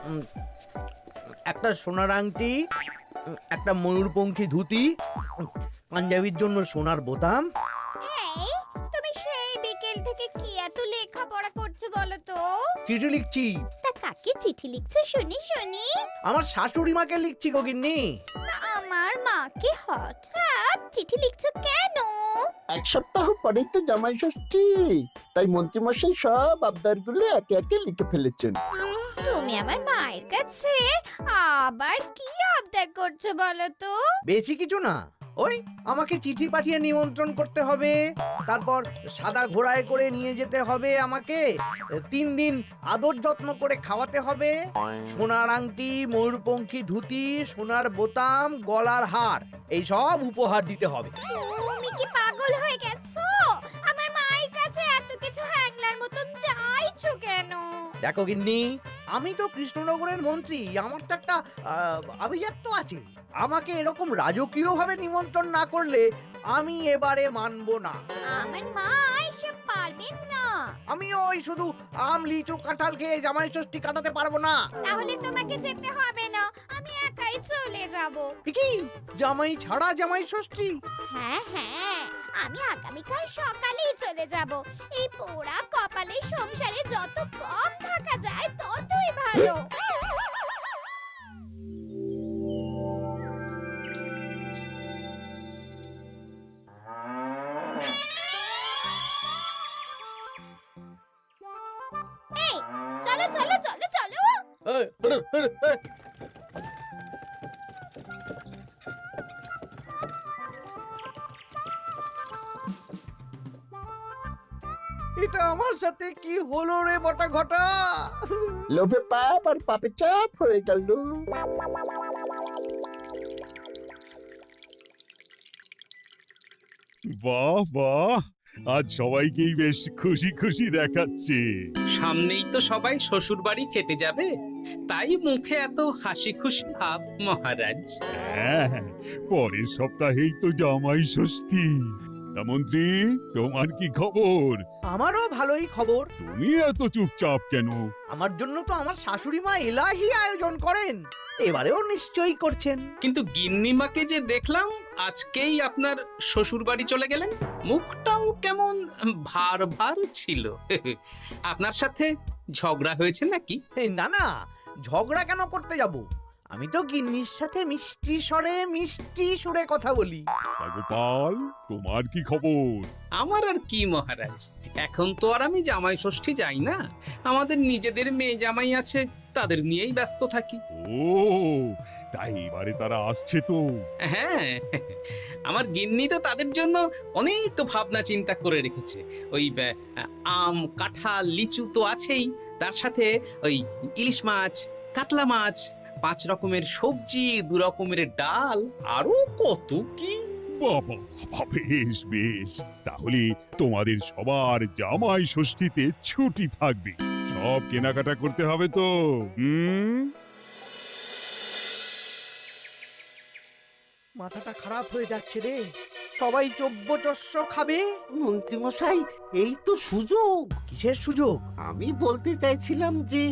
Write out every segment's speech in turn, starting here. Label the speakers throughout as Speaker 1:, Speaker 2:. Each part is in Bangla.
Speaker 1: উম, একটা সোনার আংটি, একটা ময়ূরপঙ্খী ধুতি, পাঞ্জাবির জন্য সোনার বোতাম।
Speaker 2: এই, তুমি সেই বিকেল থেকে কি এত লেখাপড়া করছো বলো তো?
Speaker 1: চিঠি লিখছি,
Speaker 2: তা কাকে চিঠি লিখছো শুনি শুনি?
Speaker 1: আমার শাশুড়ি মাকে লিখছি গো গিন্নি।
Speaker 2: তা আমার মাকে হঠাৎ চিঠি লিখছো কেন?
Speaker 3: এক সপ্তাহ পরেই তো জামাই ষষ্ঠী, তাই মন্ত্রীমশাই সব আবদারগুলো একে একে লিখে ফেলেছেন।
Speaker 2: তুমি আমার মায়ের কাছে আবার কি আবদার করছো বলো তো?
Speaker 1: বেশি কিছু না, ওই আমাকে চিঠি পাঠিয়ে নিমন্ত্রণ করতে হবে, তারপর সাদা ঘোড়ায় করে নিয়ে যেতে হবে আমাকে, 3 দিন আদর যত্ন করে খাওয়াতে হবে, সোনার আংটি, ময়ূরপঙ্খী ধুতি, সোনার বোতাম, গলার হার, এই সব উপহার দিতে হবে।
Speaker 2: তুমি কি পাগল হয়ে গেছো? আমার মায়ের কাছে এত কিছু হ্যাংলার মতন চাইছো কেন?
Speaker 1: দেখো গিন্নি, আমি তো কৃষ্ণনগরের মন্ত্রী, আমার তো একটা আভিজাত্য আছে। আমাকে এরকম রাজকীয় ভাবে নিমন্ত্রণ না করলে আমি এবারে মানবো না।
Speaker 2: আমার মা এসব পারবেন না।
Speaker 1: আমি ওই শুধু আম, লিচু, কাঁঠাল খেয়ে জামাই ষষ্ঠী কাটাতে পারবো না।
Speaker 2: তাহলে তোমাকে যেতে হবে না, আমি একাই চলে যাব।
Speaker 1: এ কি, জামাই ছাড়া জামাই ষষ্ঠী?
Speaker 2: হ্যাঁ হ্যাঁ, আমি আগামীকাল সকালেই চলে যাব। এই পোড়া কপালের সংসারে যত কম থাকা যায় ততই ভালো। এই, চলো চলো চলো চলো।
Speaker 1: এটা আমার সাথে কি হলো রে বটা ঘটা?
Speaker 3: লোভে পাপ আর পাপে চাপ হয়ে গেল।
Speaker 4: বাহ বাহ, আজ সবাইকেই বেশ খুশি খুশি দেখাচ্ছে।
Speaker 5: সামনেই তো সবাই শ্বশুর বাড়ি খেতে যাবে, তাই মুখে এত হাসি খুশি ভাব মহারাজ।
Speaker 4: হ্যাঁ, পরের সপ্তাহেই তো জামাই ষষ্ঠী। তা মন্ত্রী, তোমার কি খবর?
Speaker 1: আমারও ভালোই খবর।
Speaker 4: তুমি এত চুপচাপ কেন?
Speaker 1: আমার জন্য তো আমার শাশুড়ি মা এলাহি আয়োজন করেন, এবারেও নিশ্চয়ই করছেন।
Speaker 5: কিন্তু গিন্নিমাকে যে দেখলাম আজকেই আপনার শ্বশুর বাড়ি চলে গেলেন, মুখটাও কেমন ভার ভার ছিল। আপনার সাথে ঝগড়া হয়েছে নাকি?
Speaker 1: এই না না, ঝগড়া কেন করতে যাব? আমি তো গিন্নির সাথে মিষ্টি সুরে কথা বলি।
Speaker 4: তা গোপাল, তোমার কি খবর?
Speaker 5: আমার আর কি মহারাজ, এখন তো আর আমি জামাই ষষ্ঠী যাই না, আমাদের নিজেদের মেয়ে জামাই আছে, তাদের নিয়েই ব্যস্ত থাকি।
Speaker 4: ও, তাই এবারে তারা আসছে তো?
Speaker 5: হ্যাঁ, আমার গিন্নি তো তাদের জন্য অনেক ভাবনা চিন্তা করে রেখেছে। ওই আম, কাঁঠাল, লিচু তো আছেই, তার সাথে ওই ইলিশ মাছ, কাতলা মাছ, 5 রকমের সবজি, 2 রকমের ডাল, আরো কত কি।
Speaker 4: বাবা বাবা, বেশ বেশ, তাহলে তোমাদের সবার জামাই ষষ্ঠীতে ছুটি থাকবে। সব কেনাকাটা করতে হবে তো।
Speaker 1: মাথাটা খারাপ হয়ে যাচ্ছে রে, সবাই চব্যচস্য খাবে।
Speaker 6: মন্ত্রীমশাই, এই তো সুযোগ।
Speaker 1: কিসের সুযোগ?
Speaker 6: আমি বলতে চাইছিলাম যে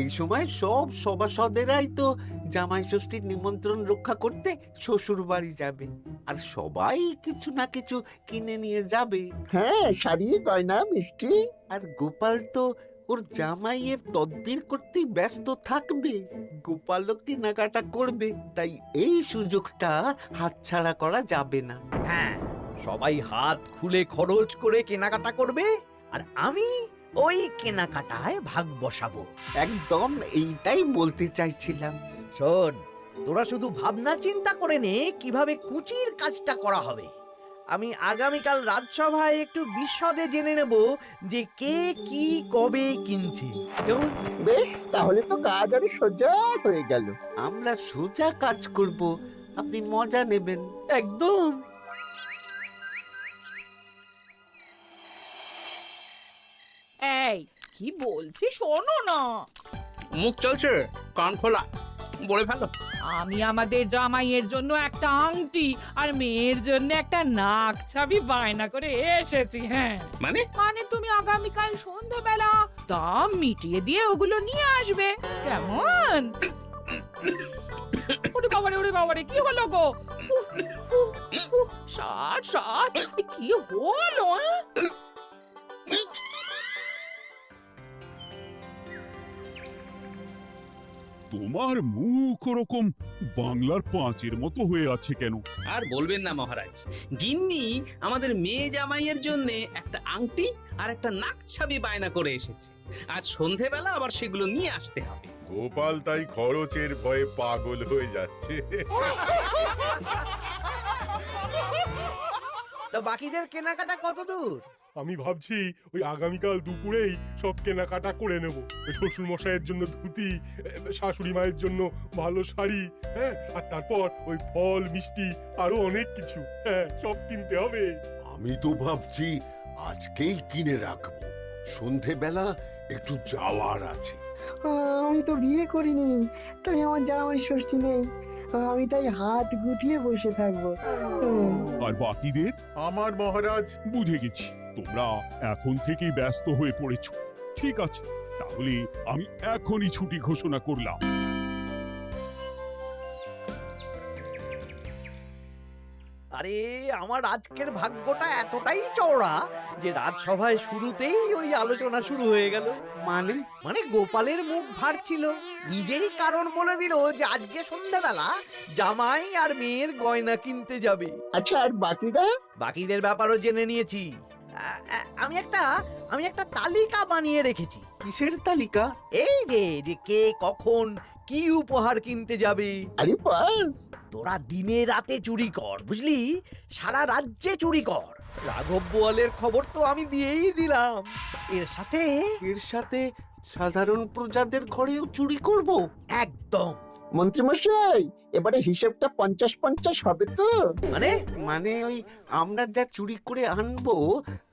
Speaker 6: এই সময় সব সভাসদেরাই তো জামাই ষষ্ঠীর নিমন্ত্রণ রক্ষা করতে শ্বশুর বাড়ি যাবে, আর সবাই কিছু না কিছু কিনে নিয়ে যাবে।
Speaker 3: হ্যাঁ, শাড়ি, গয়না, মিষ্টি।
Speaker 6: আর গোপাল তো ওর জামাইয়ের তদবির করতেই ব্যস্ত থাকবে। গোপালও কেনাকাটা করবে, তাই এই সুযোগটা হাতছাড়া করা যাবে না।
Speaker 1: হ্যাঁ, সবাই হাত খুলে খরচ করে কেনাকাটা করবে, আর আমি ওই কেনাকাটায় ভাগ বসাবো।
Speaker 6: একদম এইটাই বলতে চাইছিলাম।
Speaker 1: শোন, তোরা শুধু ভাবনা চিন্তা করে নে কিভাবে কুচির কাজটা করা হবে। আমি আগামীকাল রাজসভায় একটু বিশদে জেনে নেব যে কে কি কবে কিনছে। কেমন?
Speaker 3: বেশ, তাহলে তো কাজ আরো সোজা হয়ে গেল।
Speaker 6: আমরা সোজা কাজ করব, আপনি মজা নেবেন।
Speaker 1: একদম।
Speaker 7: এই, কি বলছি শোনো না।
Speaker 5: মুখ চলছে, কান খোলা। বলে ভালো।
Speaker 7: আমি আমাদের জামাইয়ের জন্য একটা আংটি আর মেয়ের জন্য একটা নাক ছাবি বায়না করে এসেছি। হ্যাঁ,
Speaker 5: মানে
Speaker 7: মানে তুমি আগামীকাল সন্ধ্যাবেলা দাম মিটিয়ে দিয়ে ওগুলো নিয়ে আসবে, কেমন? ওরে বাবারে কি হলো গো? ষাট ষাট কি হলো?
Speaker 4: তোমার মুখ ওরকম বাংলার পাঁচের মতো হয়ে আছে কেন?
Speaker 5: আর বলবেন না মহারাজ, গিন্নি আমাদের মেয়ে জামাইয়ের জন্য একটা আংটি আর একটা নাক ছাবি বায়না করে এসেছে। আজ সন্ধেবেলা আবার সেগুলো নিয়ে আসতে হবে।
Speaker 8: গোপাল তাই খরচের ভয়ে পাগল হয়ে যাচ্ছে।
Speaker 1: তা বাকিদের কেনাকাটা কত দূর?
Speaker 8: আমি ভাবছি ওই আগামীকাল দুপুরেই সব কেনাকাটা করে নেব। শ্বশুর মশাইয়ের জন্য ধুতি, শাশুড়ি মায়ের জন্য ভালো শাড়ি, হ্যাঁ, আর তারপর ওই ফল মিষ্টি আরো অনেক কিছু, হ্যাঁ, সব কিনতে হবে।
Speaker 9: আমি তো ভাবছি আজকেই কিনে রাখবো, সন্ধেবেলা একটু যাওয়ার আছে।
Speaker 10: আমি তো বিয়ে করিনি, তাই আমার জামাই ষষ্ঠী নেই। আমি তাই হাত গুটিয়ে বসে থাকবো।
Speaker 4: আর বাকিদের?
Speaker 8: আমার মহারাজ,
Speaker 4: বুঝে গেছি তোমরা এখন থেকেই ব্যস্ত হয়ে পড়েছো। ঠিক আছে, তাহলে আমি এখনই ছুটি ঘোষণা করলাম।
Speaker 1: আরে আমার আজকের ভাগ্যটা এতটাই চওড়া যে রাজসভায় শুরুতেই ওই আলোচনা শুরু হয়ে গেল।
Speaker 6: মানে
Speaker 1: মানে গোপালের মুখ ভার ছিল, নিজেই কারণ বলে দিল যে আজকে সন্ধ্যাবেলা জামাই আর মেয়ের গয়না কিনতে যাবে।
Speaker 3: আচ্ছা, আর বাকিরা?
Speaker 1: বাকিদের ব্যাপারও জেনে নিয়েছি। আমি একটা তালিকা বানিয়ে রেখেছি।
Speaker 6: কিসের তালিকা?
Speaker 1: এই যে কে কখন কি উপহার কিনতে যাবে।
Speaker 3: আরে বাস,
Speaker 1: তোরা দিনে রাতে চুরি কর, বুঝলি, সারা রাজ্যে চুরি কর। রাঘব বোয়ালের খবর তো আমি দিয়েই দিলাম। এর সাথে
Speaker 6: সাধারণ প্রজাদের ঘরেও চুরি করব?
Speaker 1: একদম।
Speaker 3: মন্ত্রীমশাই, এবারে হিসেবটা 50-50 হবে তো?
Speaker 1: মানে
Speaker 6: ওই আমরা যা চুরি করে আনবো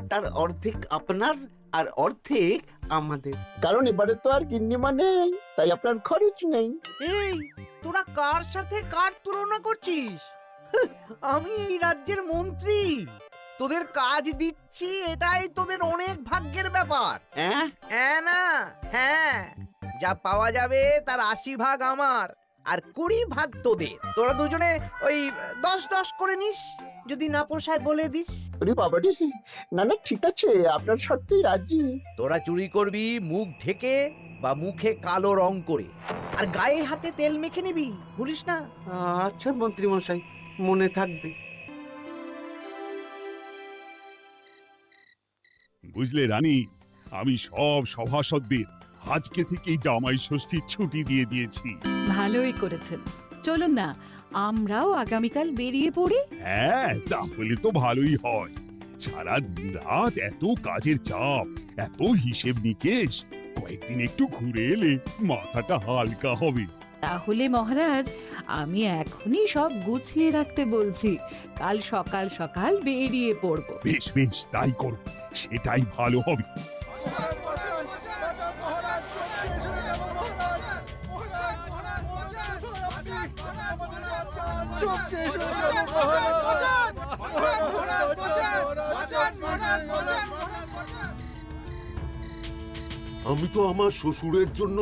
Speaker 6: তার অর্ধেক আপনার আর অর্ধেক আমাদের।
Speaker 3: কারণ এবারে তো আর গিন্নিমা নেই, তাই আপনার খরচ নেই।
Speaker 1: এই তোরা কার সাথে কার তুলনা করছিস? আমি এই রাজ্যের মন্ত্রী, তোদের কাজ দিচ্ছি, এটাই তোদের অনেক ভাগ্যের ব্যাপার।
Speaker 6: হ্যাঁ
Speaker 1: না, হ্যাঁ, যা পাওয়া যাবে তার 80 ভাগ আমার আর 20 ভাগ তোদের। তোরা দুজনে ওই 10-10 করে নিস, যদি না পোষায় বলে দিস।
Speaker 3: আরে বাবারে, না না, ঠিক আছে, আপনার শর্তেই রাজি।
Speaker 1: তোরা চুরি করবি মুখ ঢেকে বা মুখে কালো রং করে, আর গায়ে হাতে তেল মেখে নিবি, ভুলিস না।
Speaker 6: আচ্ছা মন্ত্রী মশাই, মনে থাকবে।
Speaker 4: বুঝলে রানী, আমি সব সভাসদদের আজকে থেকেই জামাই ষষ্ঠীর ছুটি দিয়ে দিয়েছি।
Speaker 7: ভালোই করেছেন, চলুন না আমরাও আগামীকাল বেরিয়ে পড়ি।
Speaker 4: হ্যাঁ, তাহলে তো ভালোই হয়। সারা দিন রাত এত কাজের চাপ, এত হিসেব নিকেশ, কয়েকদিন একটু ঘুরে এলে মাথাটা হালকা হবে।
Speaker 7: তাহলে মহারাজ, আমি এখনই সব গুছিয়ে রাখতে বলছি, কাল সকাল সকাল বেরিয়ে পড়বো।
Speaker 4: বেশ বেশ, তাই করো, সেটাই ভালো হবে।
Speaker 9: আমি তো আমার শ্বশুরের জন্য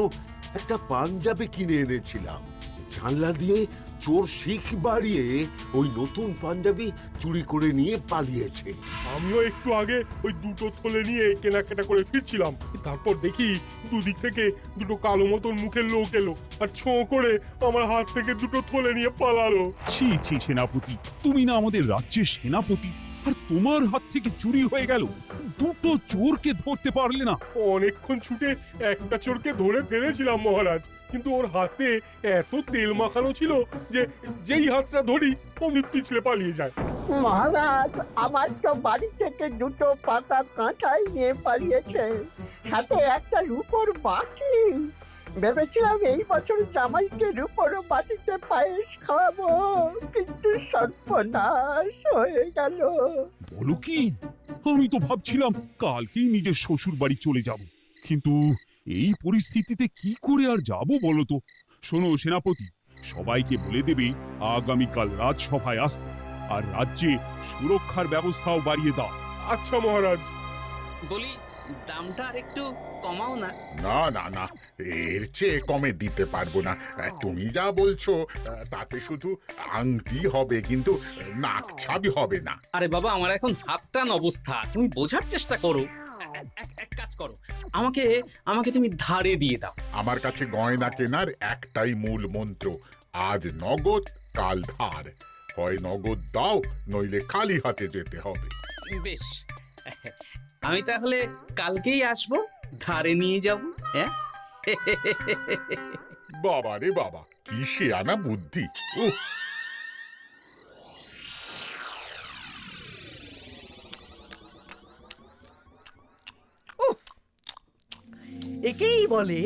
Speaker 9: একটা পাঞ্জাবি কিনে এনেছিলাম, জানলা দিয়ে চোর শিখ বাড়িয়ে ওই নতুন পাঞ্জাবি চুরি করে নিয়ে পালিয়েছে।
Speaker 8: আমিও একটু আগে ওই দুটো থলে নিয়ে কেনাকাটা করে ফিরছিলাম, তারপর দেখি দুদিক থেকে দুটো কালো মতন মুখের লোক এলো আর ছোঁ করে আমার হাত থেকে দুটো থলে নিয়ে পালালো।
Speaker 4: ছি ছি সেনাপতি, তুমি না আমাদের রাজ্যের সেনাপতি, আর তোমার হাত থেকে চুরি হয়ে গেল? দুটো চোরকে ধরতে পারলে না?
Speaker 8: অনেকক্ষণ ছুটে একটা চোরকে ধরে ফেলেছিলাম মহারাজ, কিন্তু ওর হাতে এত তেল মাখানো ছিল যে যেই হাতটা ধরি অমনি পিছলে পালিয়ে যায়।
Speaker 10: মহারাজ, আমার তো বাড়ি থেকে দুটো পাতা কাঁঠাল নিয়ে পালিয়েছে, সাথে একটা রূপোর বাটি। ভেবেছিলাম এই বছর জামাইকে রূপোর বাটিতে পায়েস খাওয়াবো, কিন্তু সর্বনাশ হয়ে গেল।
Speaker 4: বলো কি? আমি তো ভাবছিলাম কালকেই নিজের শ্বশুর বাড়ি চলে যাব, কিন্তু এই পরিস্থিতিতে কি করে আর যাব বলো তো? শোনো সেনাপতি, সবাইকে বলে দেবে আগামীকাল রাজসভায় আসতে, আর রাজ্যে সুরক্ষার ব্যবস্থাও বাড়িয়ে দাও।
Speaker 8: আচ্ছা মহারাজ।
Speaker 5: বলি দামটা আর একটু কমাও না।
Speaker 11: না না না, এর চেয়ে কমে দিতে পারবো না। তুমি যা বলছো তাতে শুধু আংটি হবে, কিন্তু নাক ছাবি হবে না।
Speaker 5: আরে বাবা, আমার এখন হাত টান অবস্থা, তুমি বোঝার চেষ্টা করো। এক কাজ করো, আমাকে আমাকে তুমি ধারে দিয়ে দাও।
Speaker 11: আমার কাছে গয়না কেনার একটাই মূল মন্ত্র, আজ নগদ কাল ধার। হয় নগদ দাও, নইলে খালি হাতে যেতে হবে।
Speaker 5: বেশ, আমি তাহলে কালকেই আসবো, ধারে নিয়ে যাব। হ্যাঁ,
Speaker 11: বাবা রে বাবা, কি শেয়ানা বুদ্ধি! উহ,
Speaker 1: একেই বলে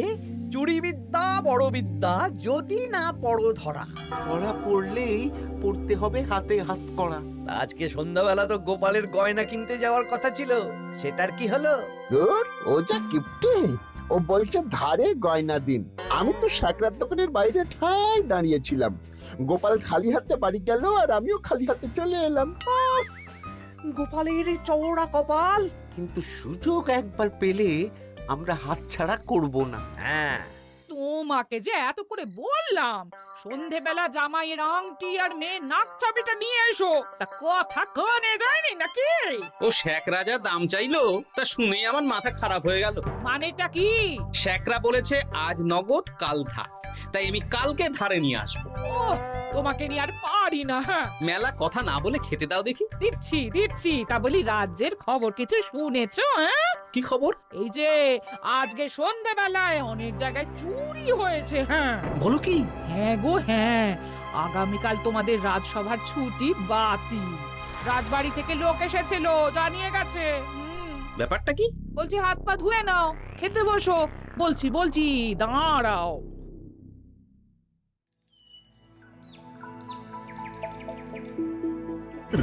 Speaker 1: চুরি বিদ্যা বড় বিদ্যা, যদি না পড়ো ধরা।
Speaker 6: ধরা পড়লেই পড়তে হবে হাতে হাত করা।
Speaker 1: আজকে সন্ধ্যাবেলা তো গোপালের গয়না কিনতে যাওয়ার কথা ছিল, সেটার কি হলো?
Speaker 3: ধুর, ও যা কিপটে, ও বলছে ধারে গয়না দিন। আমি তো সাকরার দোকানের বাইরে ঠায় দাঁড়িয়েছিলাম, গোপাল খালি হাতে বাড়ি গেল আর আমিও খালি হাতে চলে এলাম।
Speaker 1: গোপালের এই চওড়া কপাল।
Speaker 6: কিন্তু সুযোগ একবার পেলে আমরা হাতছাড়া করব না।
Speaker 1: হ্যাঁ,
Speaker 7: তোমাকে যে এত করে বললাম সন্ধেবেলা জামাইয়ের আংটি আর মেয়ের নাক চাবিটা নিয়ে এসো, তা কথা কানে যায়নি নাকি?
Speaker 5: ও শেখ রাজা দাম চাইলো, তা শুনেই আমার মাথা খারাপ হয়ে গেল।
Speaker 7: মানেটা কি?
Speaker 5: শেখরা বলেছে আজ নগদ কাল ধার, তাই আমি কালকে ধারে নিয়ে আসবো।
Speaker 7: ওহ, তোমাকে নিয়ে আর পারি না। হ্যাঁ,
Speaker 5: মেলা কথা না বলে খেতে দাও দেখি।
Speaker 7: দিচ্ছি। তা বলি, রাজ্যের খবর কিছু শুনেছো? হ্যাঁ,
Speaker 5: কি খবর?
Speaker 7: এই যে আজকে সন্ধেবেলায় অনেক জায়গায় চুরি হয়েছে। হ্যাঁ,
Speaker 5: বলো কি?
Speaker 7: হ্যাঁ গো হ্যাঁ, আগামীকাল তোমাদের রাজসভার ছুটি বাতিল। রাজবাড়ি থেকে লোক এসেছিল, জানিয়ে গেছে।
Speaker 5: ব্যাপারটা কি?
Speaker 7: বলছি হাত পা ধুয়ে নাও, খেতে বসো। বলছি দাঁড়াও।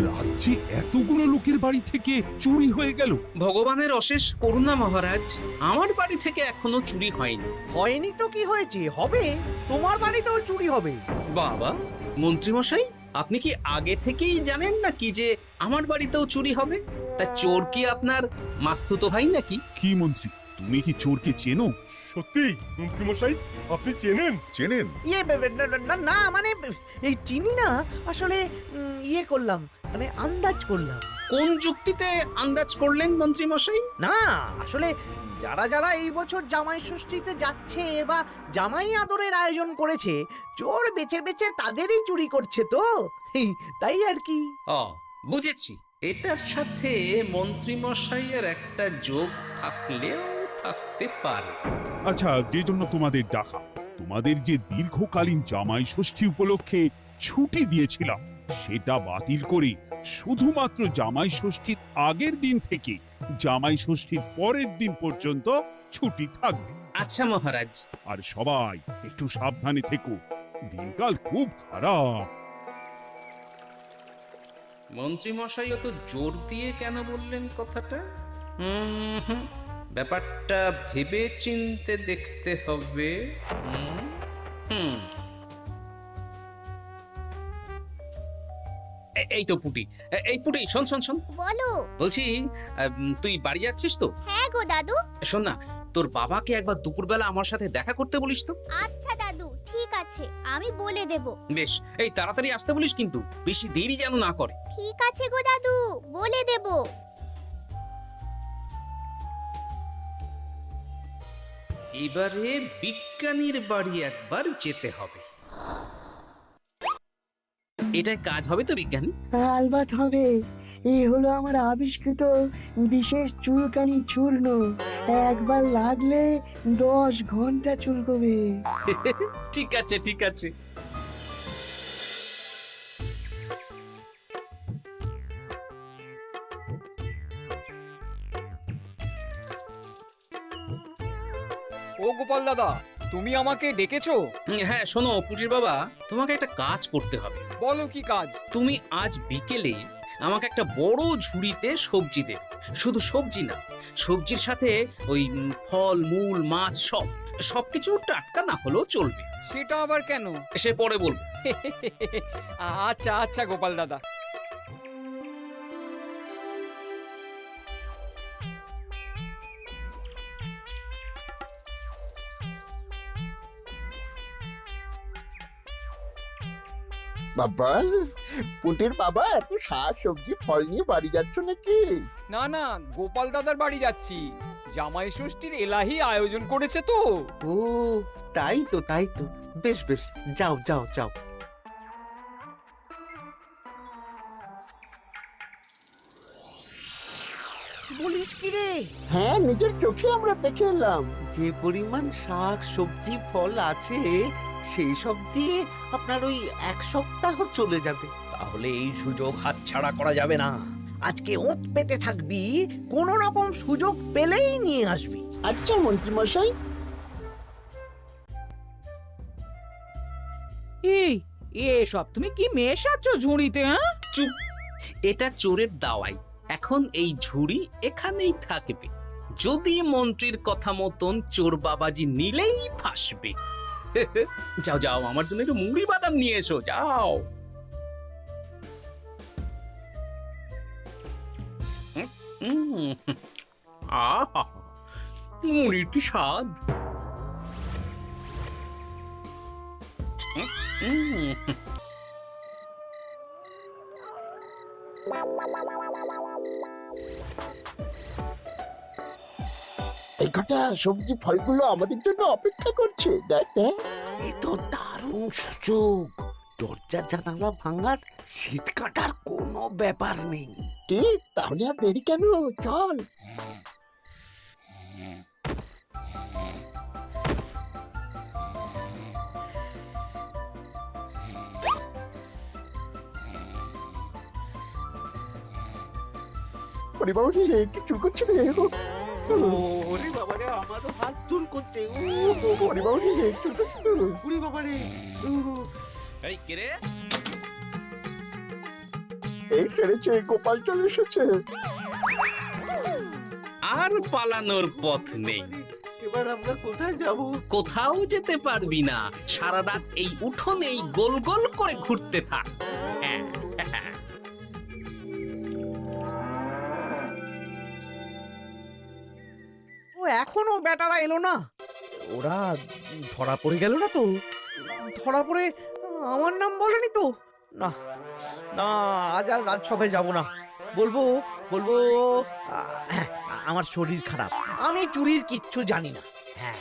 Speaker 4: রাজ্যে এতগুলো লোকের বাড়ি থেকে চুরি হয়ে গেল।
Speaker 5: ভগবানের অশেষ করুণা মহারাজ, আমার বাড়ি থেকে এখনো চুরি হয়নি।
Speaker 1: হয়নি তো কি হয়েছে, হবে। তোমার বাড়িতেও চুরি হবে।
Speaker 5: বাবা, মন্ত্রীমশাই, আপনি কি আগে থেকেই জানেন নাকি যে আমার বাড়িতেও চুরি হবে? তা চোর কি আপনার মাস্তুতো ভাই নাকি?
Speaker 4: কি মন্ত্রী, তুমি কি চোরকে চেনো?
Speaker 8: সত্যি মন্ত্রীমশাই, আপনি চেনেন?
Speaker 11: চেনেন?
Speaker 1: না মানে এই চিনি না, আসলে ইয়ে করলাম, মানে আন্দাজ করলাম।
Speaker 5: কোন যুক্তিতে আন্দাজ করলেন মন্ত্রীমশাই?
Speaker 1: না, আসলে যারা যারা এই বছর জামাই ষষ্ঠীতে যাচ্ছে বা জামাই আদরের আয়োজন করেছে, চোর বেছে বেছে তাদেরই চুরি করছে তো, তাই আর কি।
Speaker 5: ও, বুঝেছি। এটার সাথে মন্ত্রীমশাইয়ের একটা যোগ থাকলেও থাকতে পারে।
Speaker 4: আচ্ছা, যে জন্য তোমাদের ডাকা, তোমাদের যে দীর্ঘকালীন জামাই ষষ্ঠী উপলক্ষে ছুটি দিয়েছিলাম, সেটা বাতিল করে শুধুমাত্র জামাই ষষ্ঠীর আগের দিন থেকে জামাই ষষ্ঠীর পরের দিন পর্যন্ত ছুটি থাকবে।
Speaker 5: আচ্ছা মহারাজ।
Speaker 4: আর সবাই একটু সাবধানে থেকো, দিনকাল খুব খারাপ।
Speaker 5: মন্ত্রীমশাই অত জোর দিয়ে কেন বললেন কথাটা? ব্যাপারটা ভেবে চিনতে দেখতে হবে। এই তো পুটি, এই পুটি, শোন।
Speaker 2: বলো।
Speaker 5: বলছি, তুই বাড়ি যাচ্ছিস তো?
Speaker 2: হ্যাঁ গো দাদু।
Speaker 5: শোন না, তোর বাবাকে একবার দুপুরবেলা আমার সাথে দেখা করতে বলিস তো।
Speaker 2: আচ্ছা দাদু, ঠিক আছে, আমি বলে দেব।
Speaker 5: বেশ, এই তাড়াতাড়ি আসতে বলিস, কিন্তু বেশি দেরি যেন না করে।
Speaker 2: ঠিক আছে গো দাদু, বলে দেব।
Speaker 5: এবারে বিজ্ঞানীর বাড়ি একবার যেতে হবে। এটাই কাজ হবে তো বিজ্ঞানী?
Speaker 10: আলবাত হবে। এই হলো আমার আবিষ্কৃত বিশেষ চুলকানি চূর্ণ। একবার লাগলে 10 ঘন্টা চুলকবে।
Speaker 5: ঠিক আছে।
Speaker 12: ও গোপাল দাদা, তুমি আমাকে ডেকেছো?
Speaker 5: হ্যাঁ, শোনো পুটির বাবা, তোমাকে একটা কাজ করতে হবে।
Speaker 12: বলো কি কাজ?
Speaker 5: তুমি আজ বিকেলে আমাকে একটা বড় ঝুড়িতে সবজি দেবে। শুধু সবজি না, সবজির সাথে ওই ফল মূল মাছ সবকিছু টাটকা না হলেও চলবে।
Speaker 12: সেটা আবার কেন?
Speaker 5: সে পরে বলবো।
Speaker 12: আচ্ছা আচ্ছা গোপাল দাদা।
Speaker 3: বাবা, পুটির বাবা এত শাক সবজি ফল নিয়ে বাড়ি যাচ্ছ নাকি?
Speaker 12: না না, গোপাল দাদার বাড়ি যাচ্ছি। জামাই ষষ্ঠীর এলাহি আয়োজন করেছে তো।
Speaker 6: ও তাই তো তাই তো, বেশ বেশ, যাও যাও যাও।
Speaker 1: বলিস কি রে?
Speaker 3: হ্যাঁ, নিজের চোখে আমরা দেখে এলাম।
Speaker 6: যে পরিমাণ শাক সবজি ফল আছে সেই সব দিয়ে আপনার ওই 1 সপ্তাহ চলে যাবে।
Speaker 1: তাহলে এই সুযোগ হাতছাড়া করা যাবে না। আজকে ওঁত পেতে থাকবি, কোন রকম সুযোগ পেলেই নিয়ে আসবি।
Speaker 3: আচ্ছা মন্ত্রী মশাই।
Speaker 7: এই এসব তুমি কি মেশাচ্ছ ঝুড়িতে? হ্যাঁ,
Speaker 5: চুপ, এটা চোরের দাওয়াই। এখন এই ঝুড়ি এখানেই থাকবে। যদি মন্ত্রীর কথা মতন চোর বাবাজি নিলেই ফাঁসবে। যাও যাও, আমার জন্য একটু মুড়ি বাদাম নিয়ে এসো, যাও। আহা, মুড়ির কি স্বাদ!
Speaker 3: এই কটা সবজি ফলগুলো আমাদের জন্য অপেক্ষা করছে, দেখ দেখ।
Speaker 6: এ তো দারুণ সুযোগ। দরজা জানালা ভাঙার, শীত কাটার কোনো ব্যাপার নেই।
Speaker 3: ঠিক, তাহলে আর দেরি কেন, চল। ওরে বাবা রে, কি চুল করছে রে?
Speaker 6: ওরে বাবা রে, আমারও হাত চুল করছে।
Speaker 3: ওরে বাবা রে, চুল করছে তো।
Speaker 6: ওরে বাবা রে।
Speaker 5: এই কে রে?
Speaker 3: এই সেরেছে, গোপাল চলে এসেছে।
Speaker 5: আর পালানোর পথ নেই।
Speaker 6: এবার আমরা কোথায় যাব?
Speaker 5: কোথাও যেতে পারবি না। সারা রাত এই উঠোনেই গোল গোল করে ঘুরতে থাক।
Speaker 1: ও এখনো বেটারা এলো না। ওরা ধরা পড়ে গেল না তো? ধরা পড়ে আমার নাম বলেনি তো? না না, আজ আর রাজসভায় যাব না। বলবো বলবো হ্যাঁ, আমার শরীর খারাপ, আমি চুরির কিচ্ছু জানি না। হ্যাঁ,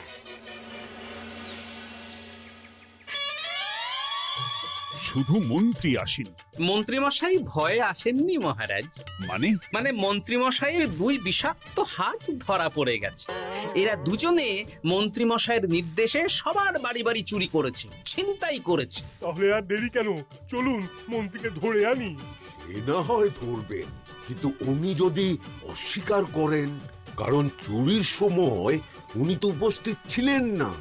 Speaker 4: শুধু মন্ত্রী আসেনি।
Speaker 5: মন্ত্রীমশাই ভয়ে আসেননি মহারাজ।
Speaker 4: মানে
Speaker 5: মন্ত্রীমশাইয়ের 2 বিষাক্ত হাত ধরা পড়ে গেছে। এরা দুজনে মন্ত্রীমশাইয়ের নির্দেশে সবার বাড়ি বাড়ি চুরি করেছে, ছিনতাই করেছে।
Speaker 8: তাহলে আর দেরি কেন, চলুন মন্ত্রীকে ধরে আনি।
Speaker 9: এ না হয় ধরবেন, কিন্তু উনি যদি অস্বীকার করেন, কারণ চুরির সময় উনি তো উপস্থিত ছিলেন না,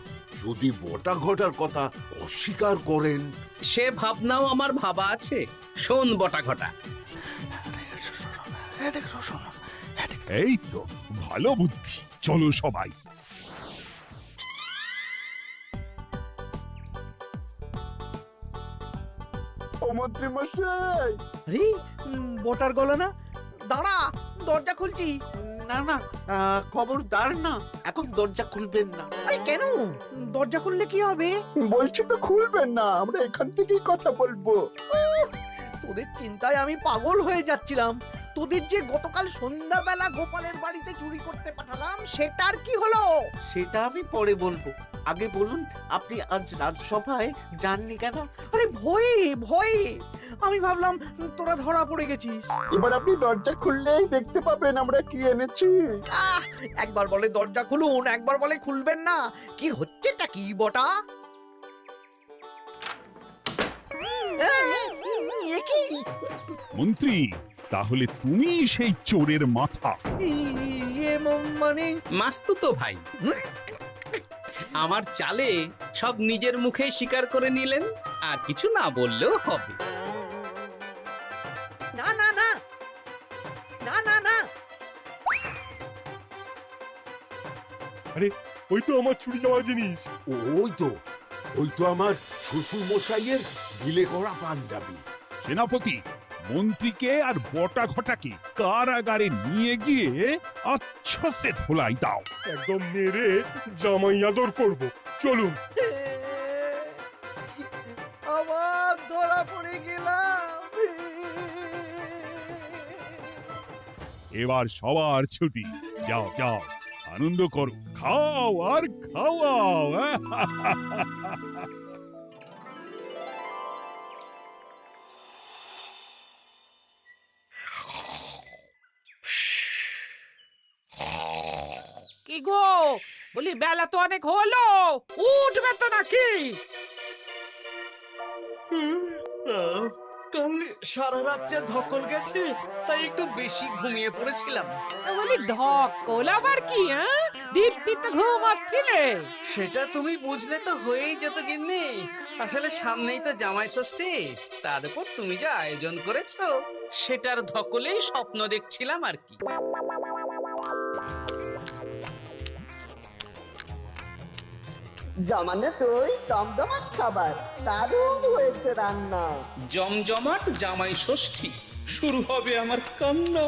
Speaker 9: যদি বটা ঘটার কথা অস্বীকার করেন।
Speaker 5: সে ভাবনাও আমার ভাবা আছে। শোন বটা ঘটা,
Speaker 4: এই তো ভালো বুদ্ধি, চলো সবাই।
Speaker 3: ও মন্ত্রী মশাই,
Speaker 1: আরে বটার গলা না? দাঁড়া, দরজা খুলছি।
Speaker 6: না না, খবরদার না, এখন দরজা খুলবেন না।
Speaker 1: আরে কেন? দরজা খুললে কি হবে?
Speaker 3: বলছি তো খুলবেন না, আমরা এখান থেকেই কথা বলবো।
Speaker 1: তোদের চিন্তায় আমি পাগল হয়ে যাচ্ছিলাম। তোদের যে গতকাল সন্ধ্যাবেলা গোপালের বাড়িতে চুরি করতে পাঠালাম, সেটার কি হলো?
Speaker 6: সেটা আমি পরে বলবো। আগে বলুন, আপনি আজ রাজসভায় যাননি কেন?
Speaker 1: আরে ভয়ে ভয়ে, আমি ভাবলাম তোরা ধরা পড়ে গেছিস।
Speaker 3: এবার আপনি দরজা খুললেই দেখতে পাবেন আমরা কি এনেছি।
Speaker 1: একবার বলে দরজা খুলুন, একবার বলে খুলবেন না। কি হচ্ছেটা কি বটা? এ কি?
Speaker 4: মন্ত্রী, তাহলে তুমি সেই চোরের মাথা।
Speaker 1: মানে
Speaker 5: মাস্তুতো ভাই, আমার চালে সব নিজের মুখে স্বীকার করে নিলেন, আর কিছু না বললেও হবে।
Speaker 1: না না না না না না,
Speaker 8: আরে ওই তো আমার চুরি যাওয়া জিনিস।
Speaker 9: ওই তো, ওই তো আমার শ্বশুর মশাইয়ের গিলে করা পাঞ্জাবি।
Speaker 4: সেনাপতি, মন্ত্রীকে আর বটা ঘটাকে কারাগারে নিয়ে গিয়ে আচ্ছা সে ধোলাই দাও।
Speaker 8: একদম মেরে জামাই আদর করব। চলুন।
Speaker 1: আবার ধরা পড়ে গেলাম।
Speaker 4: এবার সবার ছুটি, যাও যাও আনন্দ করো, খাও আর খাওয়াও।
Speaker 7: কি গো, বলি বেলা তো অনেক হলো, উঠবে তো নাকি?
Speaker 5: কাল সারা রাত যা ধকল গেছে, তাই একটু বেশি ঘুমিয়ে পড়েছিলাম।
Speaker 7: বলি ধকল আবার কি? দিব্যি তো ঘুমাচ্ছিলে।
Speaker 5: সেটা তুমি বুঝলে তো হয়েই যেত গিন্নি। আসলে সামনেই তো জামাই ষষ্ঠী, তার উপর তুমি যা আয়োজন করেছো, সেটার ধকলেই স্বপ্ন দেখছিলাম আর কি।
Speaker 10: জমানো দই জমজমাট খাবার, দারুণ হয়েছে রান্না।
Speaker 5: জমজমাট জামাই ষষ্ঠী, শুরু হবে আমার কান্না।